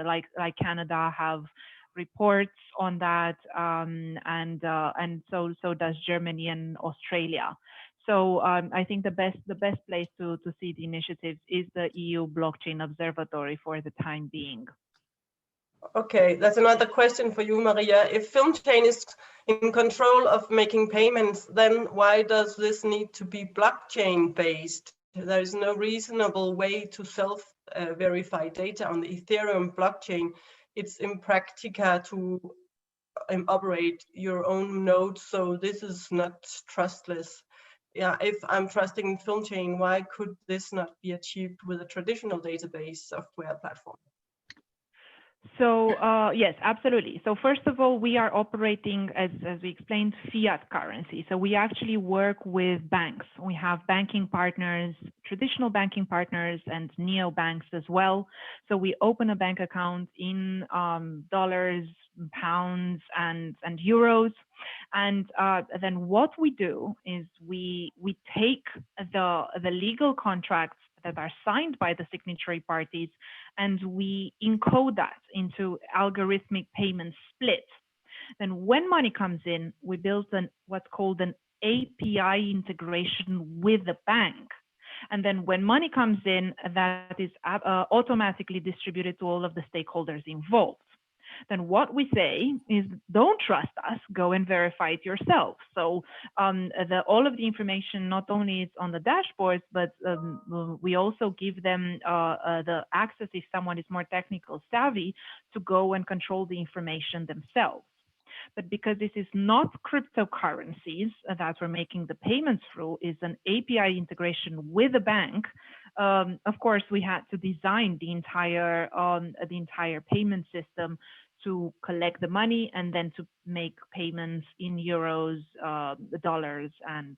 like Canada have reports on that, and so does Germany and Australia. So I think the best place to see the initiatives is the EU Blockchain Observatory for the time being. Okay, that's another question for you, Maria. If Filmchain is in control of making payments, then why does this need to be blockchain based? There is no reasonable way to self-verify data on the Ethereum blockchain. It's impractical to operate your own node, so this is not trustless. Yeah, if I'm trusting Filmchain, why could this not be achieved with a traditional database software platform? So yes, absolutely. So first of all, we are operating, as we explained, fiat currency. So we actually work with banks. We have banking partners, traditional banking partners, and neobanks as well. So we open a bank account in dollars, pounds, and euros. And then what we do is we take the legal contracts that are signed by the signatory parties, and we encode that into algorithmic payment split. Then when money comes in, we build what's called an API integration with the bank. And then when money comes in, that is automatically distributed to all of the stakeholders involved. Then what we say is, don't trust us, go and verify it yourself. So all of the information not only is on the dashboards, but we also give them the access, if someone is more technical savvy, to go and control the information themselves. But because this is not cryptocurrencies that we're making the payments through, is an API integration with a bank. Of course, we had to design the entire payment system to collect the money and then to make payments in euros, dollars, and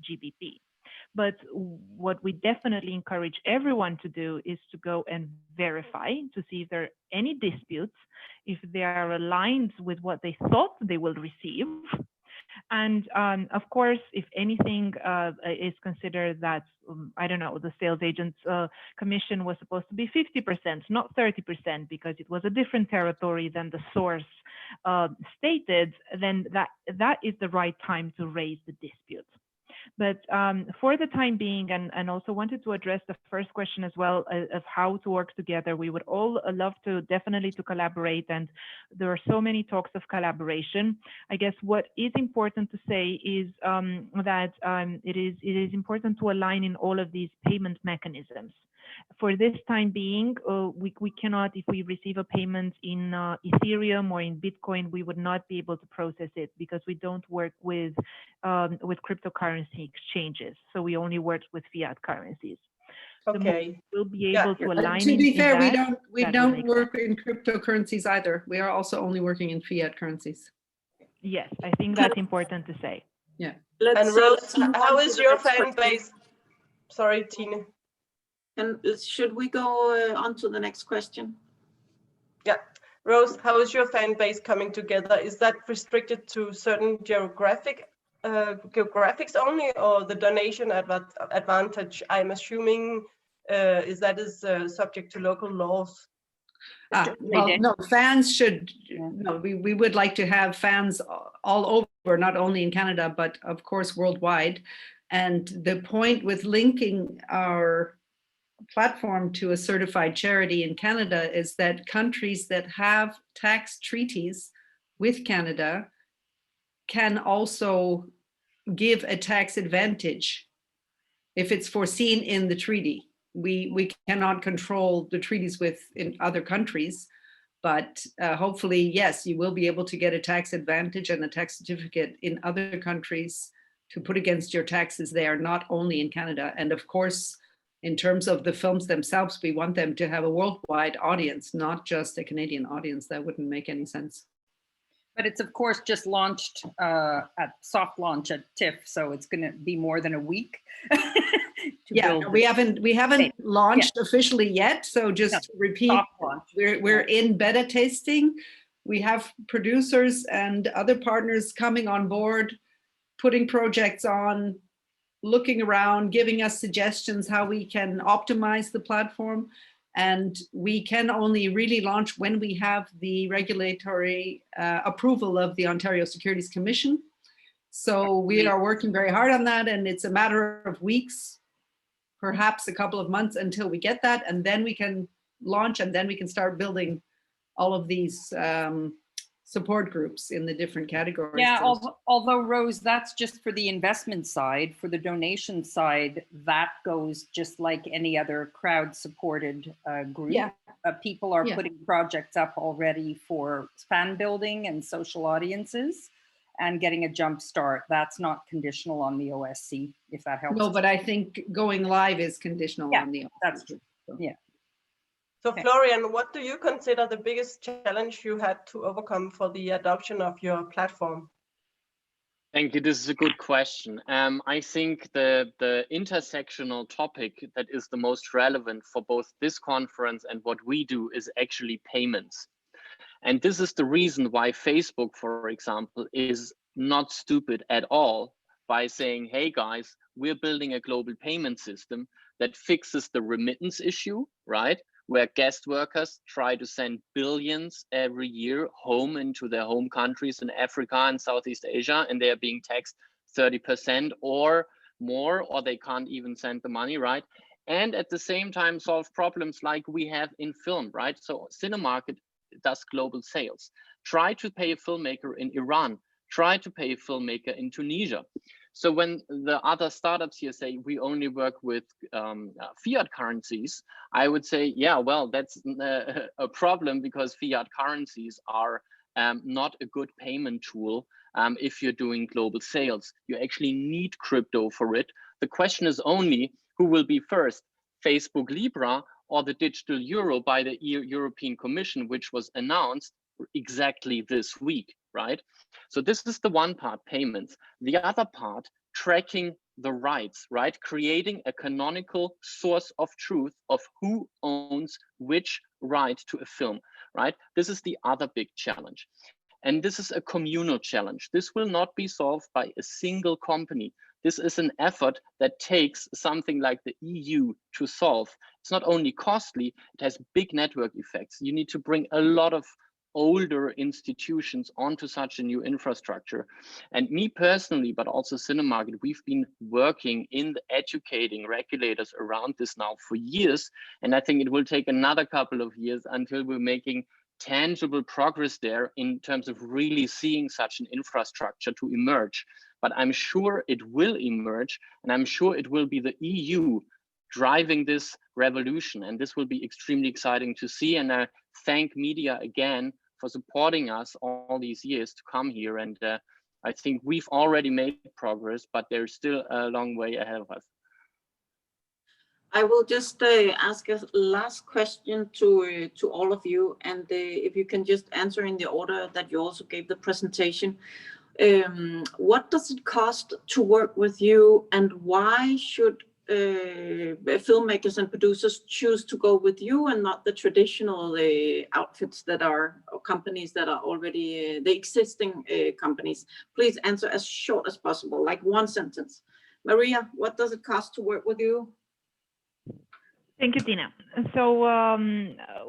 GBP. But what we definitely encourage everyone to do is to go and verify to see if there are any disputes, if they are aligned with what they thought they will receive. And of course, if anything is considered that, I don't know, the sales agent's commission was supposed to be 50%, not 30%, because it was a different territory than the source stated, then that is the right time to raise the dispute. But for the time being, and also wanted to address the first question as well of how to work together, we would all love to definitely to collaborate, and there are so many talks of collaboration. I guess what is important to say is that it is important to align in all of these payment mechanisms. For this time being, we cannot, if we receive a payment in Ethereum or in Bitcoin, we would not be able to process it because we don't work with cryptocurrency exchanges. So we only work with fiat currencies. Okay. We'll be able to align. To be fair, we that don't work in cryptocurrencies either. We are also only working in fiat currencies. Yes, I think that's important to say. Yeah. And Rose, how is your fan base? Sorry, Tine. And should we go on to the next question? Yeah. Rose, how is your fan base coming together? Is that restricted to certain geographics only, or the donation advantage, I'm assuming, is subject to local laws? Well, no, fans should, no, we would like to have fans all over, not only in Canada, but of course worldwide. And the point with linking our platform to a certified charity in Canada is that countries that have tax treaties with Canada can also give a tax advantage if it's foreseen in the treaty. We cannot control the treaties in other countries, but hopefully, yes, you will be able to get a tax advantage and a tax certificate in other countries to put against your taxes there, not only in Canada. And of course, in terms of the films themselves, we want them to have a worldwide audience, not just a Canadian audience. That wouldn't make any sense. But it's of course just launched at soft launch at TIFF, so it's going to be more than a week. We haven't launched officially yet. So just to repeat, we're in beta testing. We have producers and other partners coming on board, putting projects on, looking around, giving us suggestions how we can optimize the platform. And we can only really launch when we have the regulatory approval of the Ontario Securities Commission. So we are working very hard on that, and it's a matter of weeks, perhaps a couple of months until we get that, and then we can launch, and then we can start building all of these support groups in the different categories. Yeah, although Rose, that's just for the investment side. For the donation side, that goes just like any other crowd-supported group. Yeah. People are putting projects up already for fan building and social audiences and getting a jump start. That's not conditional on the OSC, if that helps. No, but I think going live is conditional on the OSC. That's true. So. Yeah. So Florian, what do you consider the biggest challenge you had to overcome for the adoption of your platform? Thank you. This is a good question. I think the intersectional topic that is the most relevant for both this conference and what we do is actually payments. And this is the reason why Facebook, for example, is not stupid at all by saying, hey guys, we're building a global payment system that fixes the remittance issue, right? Where guest workers try to send billions every year home into their home countries in Africa and Southeast Asia, and they are being taxed 30% or more, or they can't even send the money, right? And at the same time solve problems like we have in film, right? So Cinemarket does global sales. Try to pay a filmmaker in Iran, try to pay a filmmaker in Tunisia. So when the other startups here say we only work with fiat currencies, I would say, yeah, well, that's a problem because fiat currencies are not a good payment tool if you're doing global sales. You actually need crypto for it. The question is only who will be first, Facebook Libra or the digital euro by the European Commission, which was announced exactly this week, right? So this is the one part, payments. The other part, tracking the rights, right? Creating a canonical source of truth of who owns which right to a film, right? This is the other big challenge. And this is a communal challenge. This will not be solved by a single company. This is an effort that takes something like the EU to solve. It's not only costly, it has big network effects. You need to bring a lot of older institutions onto such a new infrastructure. And me personally, but also Cinemarket, we've been working in educating regulators around this now for years. And I think it will take another couple of years until we're making tangible progress there in terms of really seeing such an infrastructure to emerge. But I'm sure it will emerge, and I'm sure it will be the EU driving this revolution. And this will be extremely exciting to see. And I thank media again for supporting us all these years to come here. And I think we've already made progress, but there's still a long way ahead of us. I will just ask a last question to all of you, and if you can just answer in the order that you also gave the presentation. What does it cost to work with you, and why should filmmakers and producers choose to go with you and not the traditional outfits that are, or companies that are already the existing companies? Please answer as short as possible, like one sentence. Maria, what does it cost to work with you? Thank you, Tina. So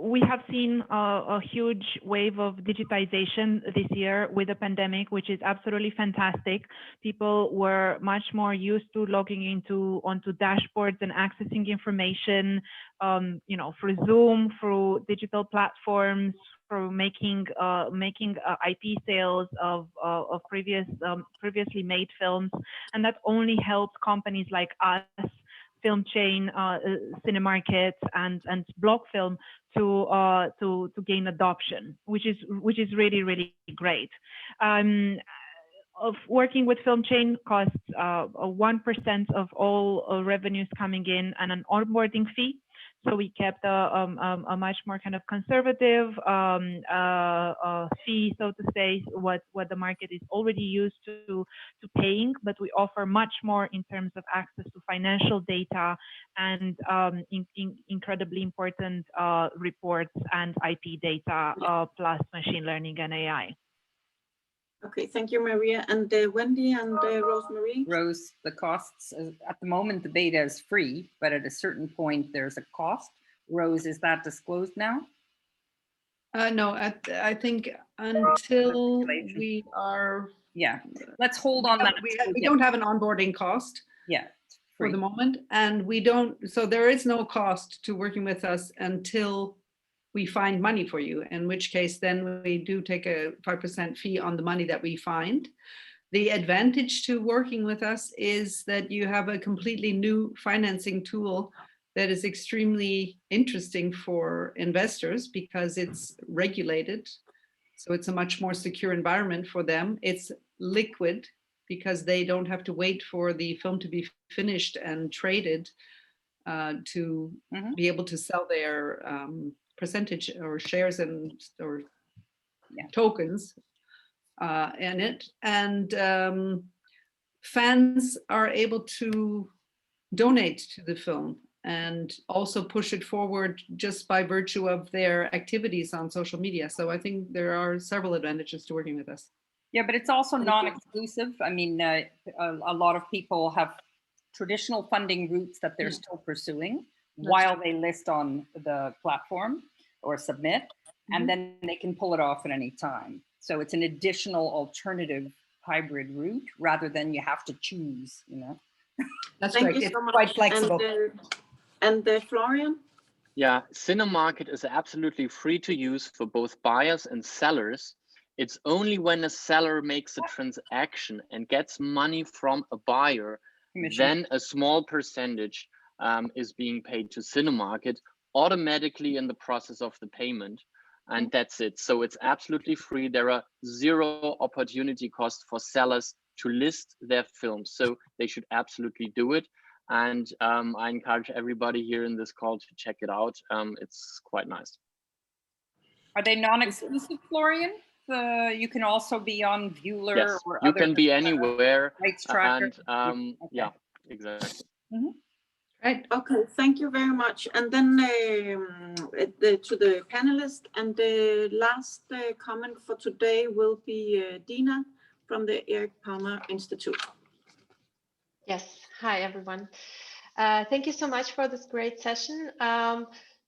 we have seen a huge wave of digitization this year with the pandemic, which is absolutely fantastic. People were much more used to logging onto dashboards and accessing information, you know, through Zoom, through digital platforms, through making IP sales of previously made films, and that only helps companies like us, Filmchain, Cinemarket, and Blockfilm to gain adoption, which is really great. Of working with Filmchain costs 1% of all revenues coming in and an onboarding fee. So we kept a much more kind of conservative fee, so to say, what the market is already used to paying, but we offer much more in terms of access to financial data and incredibly important reports and IP data, plus machine learning and AI. Okay, thank you, Maria. And Wendy and Rosemary? Rose, the costs, at the moment, the beta is free, but at a certain point, there's a cost. Rose, is that disclosed now? No, I think until we are... Yeah, let's hold on that. We don't have an onboarding cost. Yeah, for the moment. And we don't, so there is no cost to working with us until we find money for you, in which case then we do take a 5% fee on the money that we find. The advantage to working with us is that you have a completely new financing tool that is extremely interesting for investors because it's regulated. So it's a much more secure environment for them. It's liquid because they don't have to wait for the film to be finished and traded to be able to sell their percentage or shares and or tokens in it. And fans are able to donate to the film and also push it forward just by virtue of their activities on social media. So I think there are several advantages to working with us. Yeah, but it's also non-exclusive. I mean, a lot of people have traditional funding routes that they're still pursuing while they list on the platform or submit, and then they can pull it off at any time. So it's an additional alternative hybrid route rather than you have to choose, you know. That's right. It's quite flexible. And Florian? Yeah, Cinemarket is absolutely free to use for both buyers and sellers. It's only when a seller makes a transaction and gets money from a buyer, then a small percentage is being paid to Cinemarket automatically in the process of the payment. And that's it. So it's absolutely free. There are zero opportunity costs for sellers to list their films. So they should absolutely do it. And I encourage everybody here in this call to check it out. It's quite nice. Are they non-exclusive, Florian? You can also be on Bueller or you other. Can be anywhere. Rights tracker. And yeah, exactly. Right. Okay, thank you very much. And then to the panelists, and the last comment for today will be Dina from the Erich Pommer Institute. Yes, hi everyone. Thank you so much for this great session.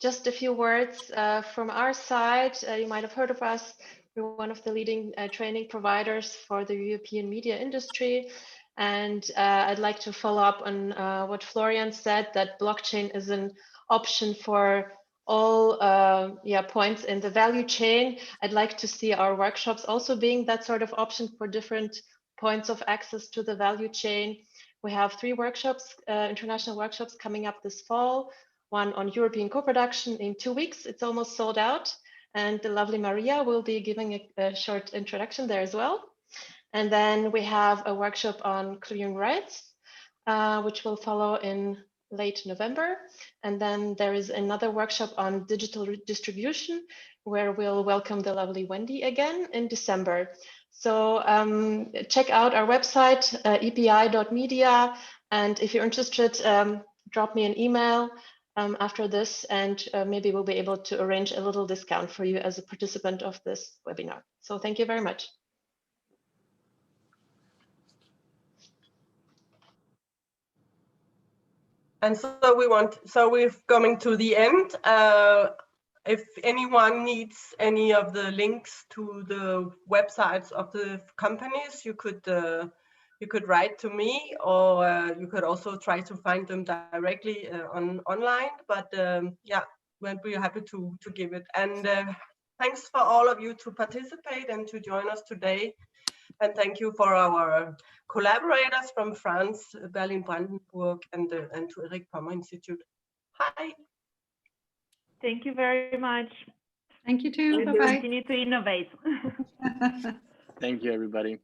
Just a few words from our side. You might have heard of us. We're one of the leading training providers for the European media industry. And I'd like to follow up on what Florian said, that blockchain is an option for all points in the value chain. I'd like to see our workshops also being that sort of option for different points of access to the value chain. We have 3 workshops, international workshops coming up this fall, one on European co-production in 2 weeks. It's almost sold out. And the lovely Maria will be giving a short introduction there as well. And then we have a workshop on clearing rights, which will follow in late November. And then there is another workshop on digital distribution, where we'll welcome the lovely Wendy again in December. So check out our website, epi.media. And if you're interested, drop me an email after this, and maybe we'll be able to arrange a little discount for you as a participant of this webinar. So thank you very much. And so we're coming to the end. If anyone needs any of the links to the websites of the companies, you could write to me, or you could also try to find them directly online. But yeah, we'll be happy to give it. And thanks for all of you to participate and to join us today. And thank you for our collaborators from France, Berlin-Brandenburg, and to Erich Pommer Institute. Hi. Thank you very much. Thank you too. We'll Bye-bye. continue to innovate. Thank you, everybody.